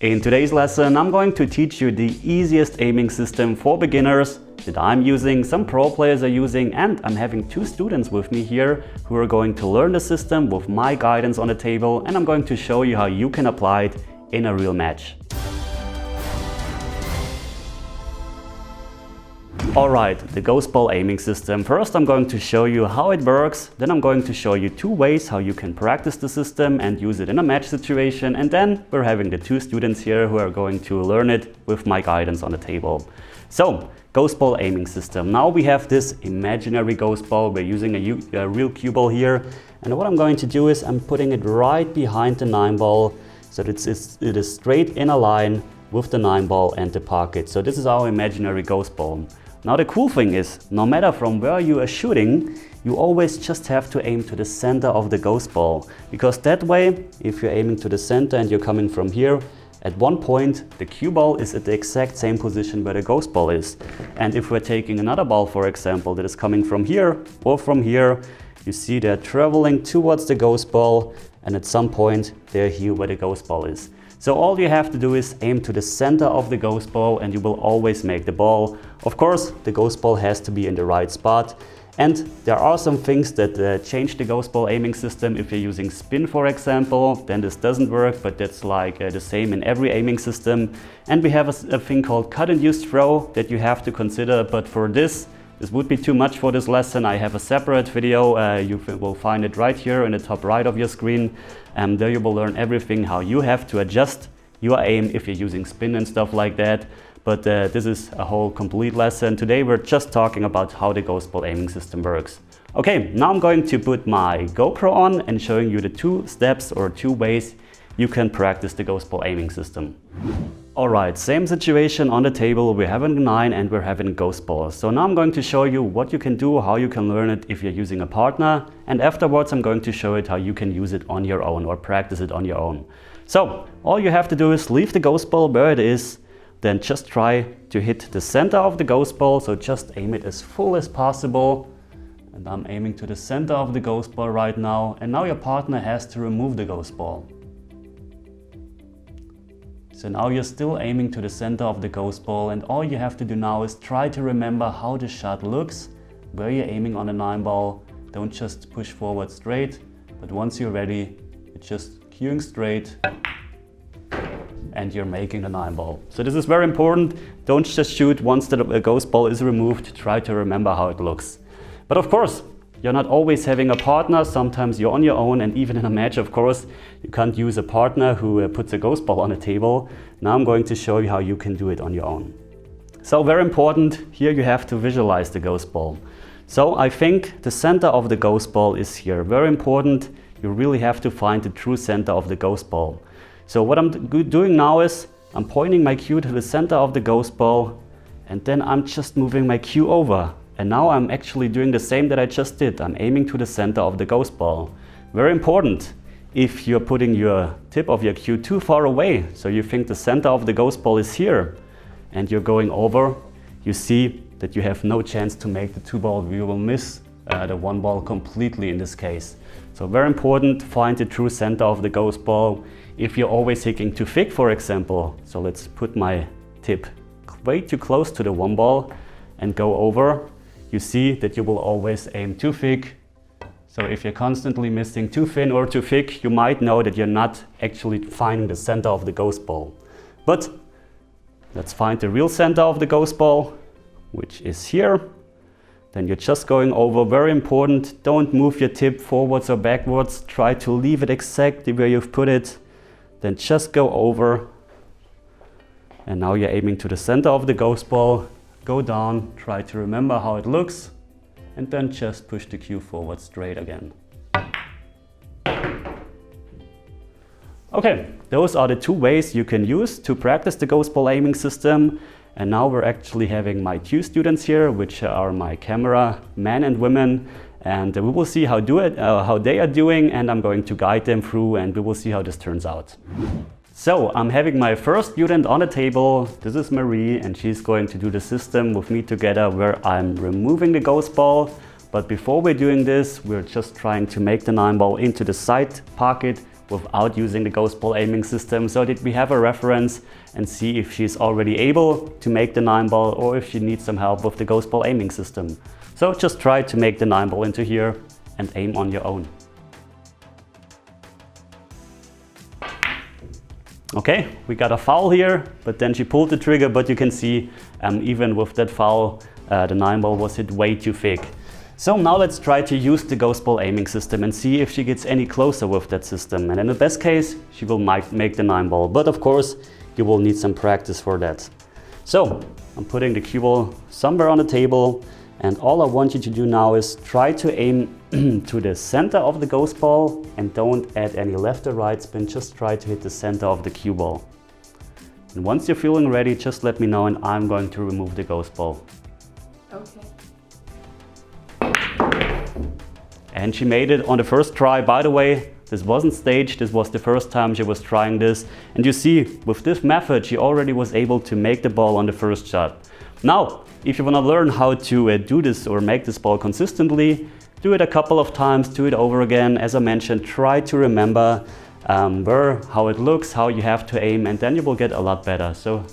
In today's lesson, I'm going to teach you the easiest aiming system for beginners that I'm using, some pro players are using, and I'm having two students with me here who are going to learn the system with my guidance on the table, and I'm going to show you how you can apply it in a real match. Alright, the ghost ball aiming system. First I'm going to show you how it works, then I'm going to show you two ways how you can practice the system and use it in a match situation, and then we're having the two students here who are going to learn it with my guidance on the table. So, ghost ball aiming system. Now we have this imaginary ghost ball. We're using a real cue ball here, and what I'm going to do is I'm putting it right behind the 9 ball so that it is straight in a line with the 9 ball and the pocket. So this is our imaginary ghost ball. Now the cool thing is, no matter from where you are shooting, you always just have to aim to the center of the ghost ball. Because that way, if you're aiming to the center and you're coming from here, at one point the cue ball is at the exact same position where the ghost ball is. And if we're taking another ball, for example, that is coming from here or from here, you see they're traveling towards the ghost ball, and at some point they're here where the ghost ball is. So all you have to do is aim to the center of the ghost ball and you will always make the ball. Of course, the ghost ball has to be in the right spot. And there are some things that change the ghost ball aiming system. If you're using spin, for example, then this doesn't work, but that's like the same in every aiming system. And we have a thing called cut-induced throw that you have to consider, but for this would be too much for this lesson. I have a separate video, you will find it right here in the top right of your screen. There you will learn everything how you have to adjust your aim if you're using spin and stuff like that. But this is a whole complete lesson. Today we're just talking about how the ghost ball aiming system works. Okay, now I'm going to put my GoPro on and showing you the two steps or two ways you can practice the ghost ball aiming system. Alright, same situation on the table. We're having a 9 and we're having a ghost ball. So now I'm going to show you what you can do, how you can learn it if you're using a partner. And afterwards I'm going to show it how you can use it on your own or practice it on your own. So all you have to do is leave the ghost ball where it is. Then just try to hit the center of the ghost ball. So just aim it as full as possible. And I'm aiming to the center of the ghost ball right now. And now your partner has to remove the ghost ball. So now you're still aiming to the center of the ghost ball, and all you have to do now is try to remember how the shot looks, where you're aiming on the 9 ball. Don't just push forward straight, but once you're ready, you're just cueing straight and you're making the 9 ball. So this is very important. Don't just shoot once the ghost ball is removed. Try to remember how it looks. But of course, you're not always having a partner. Sometimes you're on your own, and even in a match, of course, you can't use a partner who puts a ghost ball on the table. Now I'm going to show you how you can do it on your own. So very important, here you have to visualize the ghost ball. So I think the center of the ghost ball is here. Very important, you really have to find the true center of the ghost ball. So what I'm doing now is, I'm pointing my cue to the center of the ghost ball, and then I'm just moving my cue over. And now I'm actually doing the same that I just did. I'm aiming to the center of the ghost ball. Very important. If you're putting your tip of your cue too far away, so you think the center of the ghost ball is here, and you're going over, you see that you have no chance to make the 2 ball. You will miss the 1 ball completely in this case. So very important, find the true center of the ghost ball. If you're always hitting too thick, for example, so let's put my tip way too close to the 1 ball and go over, you see that you will always aim too thick. So if you're constantly missing too thin or too thick, you might know that you're not actually finding the center of the ghost ball. But let's find the real center of the ghost ball, which is here. Then you're just going over. Very important, don't move your tip forwards or backwards. Try to leave it exactly where you've put it. Then just go over. And now you're aiming to the center of the ghost ball. Go down, try to remember how it looks, and then just push the cue forward straight again. Okay, those are the two ways you can use to practice the ghost ball aiming system. And now we're actually having my 2 students here, which are my camera men and women. And we will see how they are doing, and I'm going to guide them through, and we will see how this turns out. So I'm having my first student on the table. This is Marie, and she's going to do the system with me together where I'm removing the ghost ball. But before we're doing this, we're just trying to make the 9 ball into the side pocket without using the ghost ball aiming system, so that we have a reference and see if she's already able to make the 9-ball or if she needs some help with the ghost ball aiming system. So just try to make the 9-ball into here and aim on your own. Okay, we got a foul here, but then she pulled the trigger, but you can see even with that foul, the 9-ball was hit way too thick. So now let's try to use the ghost ball aiming system and see if she gets any closer with that system. And in the best case, she will make the 9-ball, but of course, you will need some practice for that. So I'm putting the cue ball somewhere on the table, and all I want you to do now is try to aim to the center of the ghost ball and don't add any left or right spin, just try to hit the center of the cue ball. And once you're feeling ready, just let me know and I'm going to remove the ghost ball. Okay. And she made it on the first try. By the way, this wasn't staged, this was the first time she was trying this. And you see, with this method, she already was able to make the ball on the first shot. Now, if you want to learn how to do this or make this ball consistently, do it a couple of times, do it over again. As I mentioned, try to remember how it looks, how you have to aim, and then you will get a lot better. So,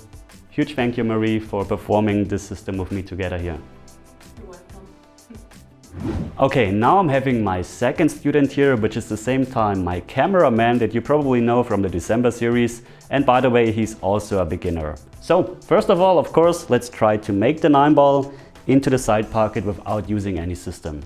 huge thank you, Marie, for performing this system with me together here. Okay, now I'm having my second student here, which is the same time my cameraman that you probably know from the December series. And by the way, he's also a beginner. So first of all, of course, let's try to make the 9-ball into the side pocket without using any system.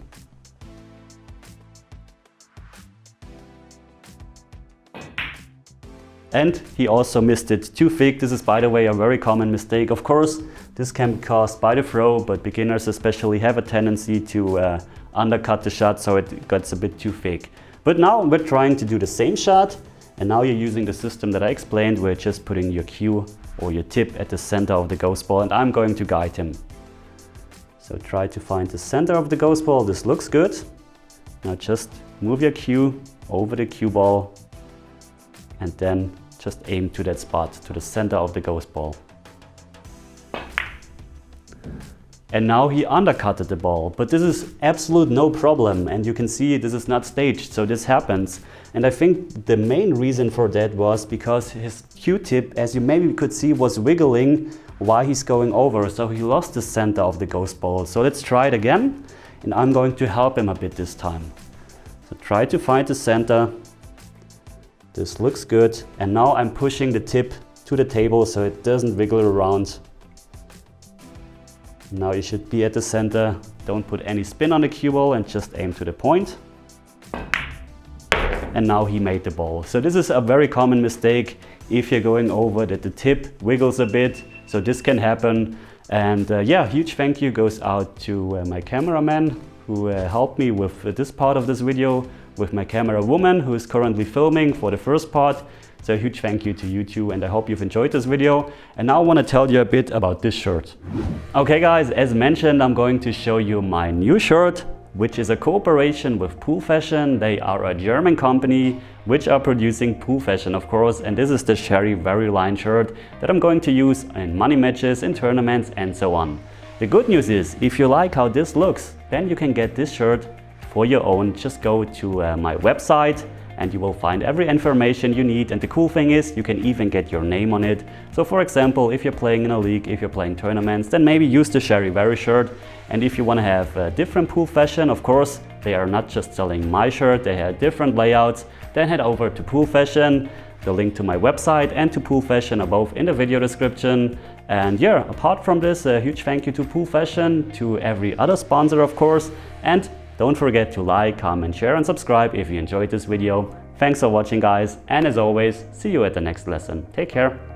And he also missed it too thick. This is, by the way, a very common mistake. Of course, this can be caused by the throw, but beginners especially have a tendency to undercut the shot, so it gets a bit too thick. But now we're trying to do the same shot, and now you're using the system that I explained, where you're just putting your cue or your tip at the center of the ghost ball, and I'm going to guide him. So try to find the center of the ghost ball. This looks good. Now just move your cue over the cue ball, and then just aim to that spot, to the center of the ghost ball. And now he undercutted the ball, but this is absolute no problem. And you can see this is not staged, so this happens. And I think the main reason for that was because his cue tip, as you maybe could see, was wiggling while he's going over. So he lost the center of the ghost ball. So let's try it again. And I'm going to help him a bit this time. So try to find the center. This looks good. And now I'm pushing the tip to the table so it doesn't wiggle around. Now you should be at the center. Don't put any spin on the cue ball and just aim to the point. And now he made the ball. So this is a very common mistake if you're going over, that the tip wiggles a bit. So this can happen. And yeah, huge thank you goes out to my cameraman who helped me with this part of this video, with my camera woman who is currently filming for the first part. So a huge thank you to you too, and I hope you've enjoyed this video. And now I want to tell you a bit about this shirt. Okay guys, as mentioned, I'm going to show you my new shirt, which is a cooperation with Pool Fashion. They are a German company which are producing pool fashion, of course, and this is the Sharivari line shirt that I'm going to use in money matches, in tournaments and so on. The good news is, if you like how this looks, then you can get this shirt for your own. Just go to my website and you will find every information you need. And the cool thing is, you can even get your name on it. So for example, if you're playing in a league, if you're playing tournaments, then maybe use the Sharivari shirt. And if you want to have different pool fashion, of course, they are not just selling my shirt, they have different layouts. Then head over to Pool Fashion. The link to my website and to Pool Fashion are both in the video description. And yeah, apart from this, a huge thank you to Pool Fashion, to every other sponsor, of course. And don't forget to like, comment, share and subscribe if you enjoyed this video. Thanks for watching guys, and as always, see you at the next lesson. Take care.